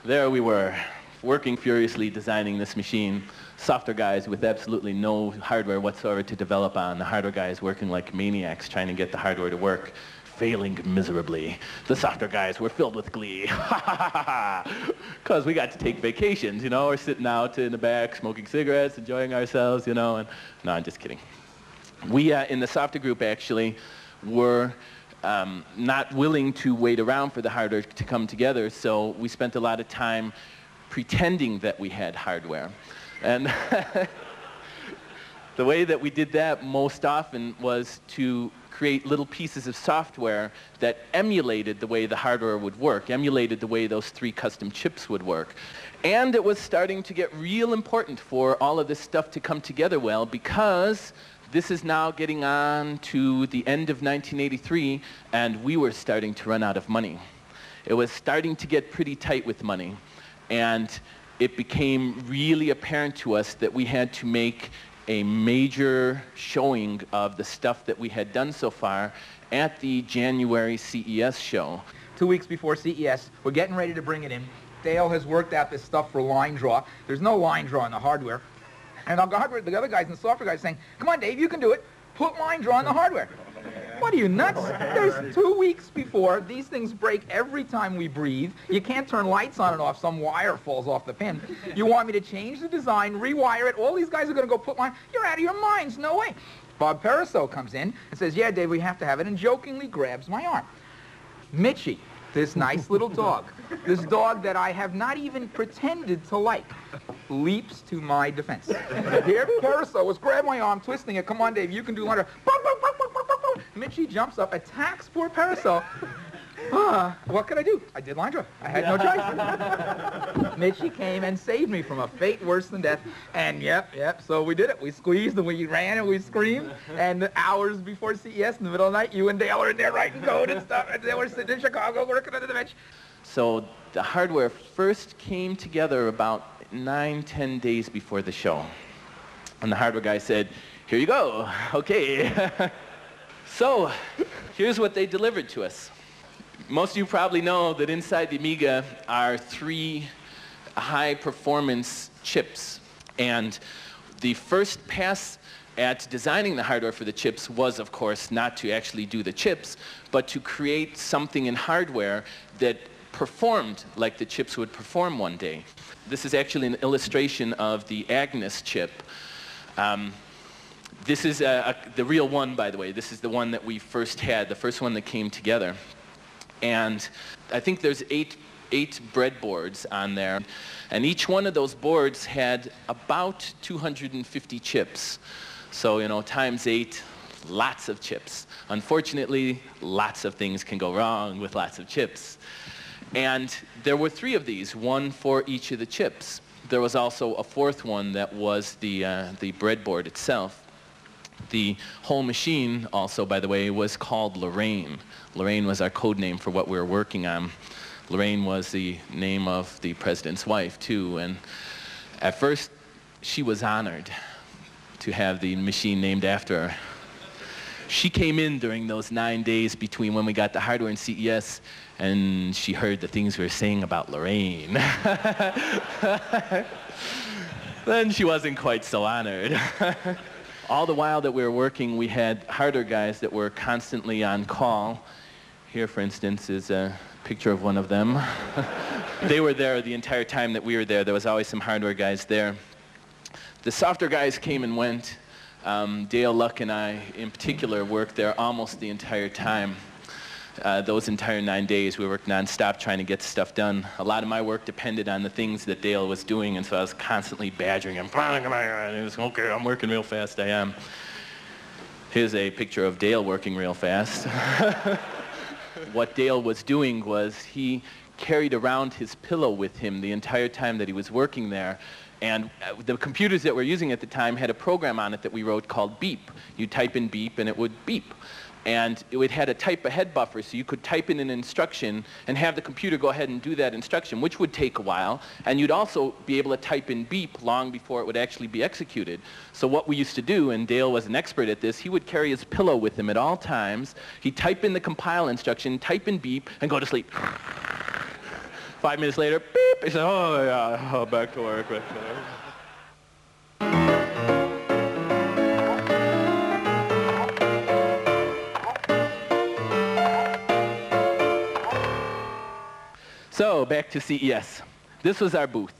There we were, working furiously designing this machine. Software guys with absolutely no hardware whatsoever to develop on. The hardware guys working like maniacs trying to get the hardware to work, failing miserably. The software guys were filled with glee. Because we got to take vacations, you know, we're sitting out in the back smoking cigarettes, enjoying ourselves, you know, and no, I'm just kidding. We, in the software group, actually, were not willing to wait around for the hardware to come together, so we spent a lot of time pretending that we had hardware. And the way that we did that most often was to create little pieces of software that emulated the way the hardware would work, emulated the way those 3 custom chips would work. And it was starting to get real important for all of this stuff to come together well, because this is now getting on to the end of 1983, and we were starting to run out of money. It was starting to get pretty tight with money, and it became really apparent to us that we had to make a major showing of the stuff that we had done so far at the January CES show. 2 weeks before CES, we're getting ready to bring it in. Dale has worked out this stuff for line draw. There's no line draw in the hardware. And the other guys and the software guys saying, come on, Dave, you can do it. Put line draw in the hardware. What are you, nuts? There's 2 weeks before. These things break every time we breathe. You can't turn lights on and off. Some wire falls off the pin. You want me to change the design, rewire it. All these guys are going to go put line. You're out of your minds. No way. Bob Periso comes in and says, yeah, Dave, we have to have it, and jokingly grabs my arm. Mitchie, this nice little dog, this dog that I have not even pretended to like, leaps to my defense. Here, Periso was grabbing my arm, twisting it. Come on, Dave, you can do line draw. Mitchie jumps up, attacks poor Periso. What could I do? I did line draw. I had no choice. Mitchie came and saved me from a fate worse than death. And yep, so we did it. We squeezed and we ran and we screamed. And hours before CES in the middle of the night, you and Dale are in there writing code and stuff. And they were sitting in Chicago working under the bench. So the hardware first came together about 9-10 days before the show. And the hardware guy said, here you go. Okay. So here's what they delivered to us. Most of you probably know that inside the Amiga are 3 high-performance chips. And the first pass at designing the hardware for the chips was, of course, not to actually do the chips, but to create something in hardware that performed like the chips would perform one day. This is actually an illustration of the Agnes chip. This is the real one, by the way. This is the one that we first had, the first one that came together. And I think there's eight breadboards on there. And each one of those boards had about 250 chips. So, you know, times 8, lots of chips. Unfortunately, lots of things can go wrong with lots of chips. And there were 3 of these, one for each of the chips. There was also a 4th one that was the breadboard itself. The whole machine also, by the way, was called Lorraine. Lorraine was our code name for what we were working on. Lorraine was the name of the president's wife, too. And at first, she was honored to have the machine named after her. She came in during those 9 days between when we got the hardware and CES, and she heard the things we were saying about Lorraine. Then she wasn't quite so honored. All the while that we were working, we had hardware guys that were constantly on call. Here, for instance, is a picture of one of them. They were there the entire time that we were there. There was always some hardware guys there. The software guys came and went. Dale Luck and I, in particular, worked there almost the entire time. Those entire 9 days, we worked non-stop trying to get stuff done. A lot of my work depended on the things that Dale was doing, and so I was constantly badgering him. And he was, okay, I'm working real fast, I am. Here's a picture of Dale working real fast. What Dale was doing was he carried around his pillow with him the entire time that he was working there. And the computers that we're using at the time had a program on it that we wrote called Beep. You type in Beep and it would beep. And it had a type ahead buffer, so you could type in an instruction and have the computer go ahead and do that instruction, which would take a while. And you'd also be able to type in beep long before it would actually be executed. So what we used to do, and Dale was an expert at this, he would carry his pillow with him at all times. He'd type in the compile instruction, type in beep, and go to sleep. 5 minutes later, beep. beep. He said, oh, yeah, oh, back to work. Back to work. So, back to CES. This was our booth.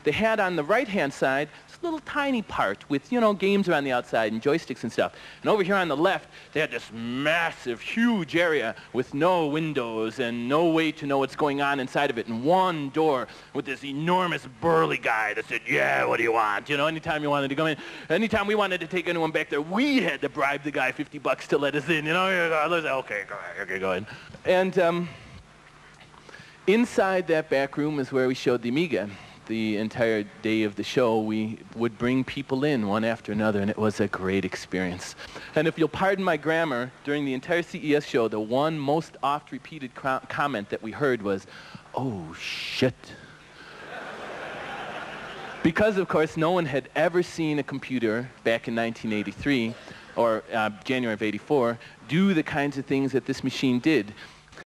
They had on the right-hand side this little tiny part with, you know, games around the outside and joysticks and stuff. And over here on the left, they had this massive, huge area with no windows and no way to know what's going on inside of it, and one door with this enormous burly guy that said, yeah, what do you want? You know, anytime you wanted to come in, anytime we wanted to take anyone back there, we had to bribe the guy $50 to let us in. You know, okay, go ahead, okay, go ahead. And inside that back room is where we showed the Amiga. The entire day of the show, we would bring people in one after another, and it was a great experience. And if you'll pardon my grammar, during the entire CES show, the one most oft-repeated comment that we heard was, oh, shit. Because, of course, no one had ever seen a computer back in 1983, or January of '84, do the kinds of things that this machine did.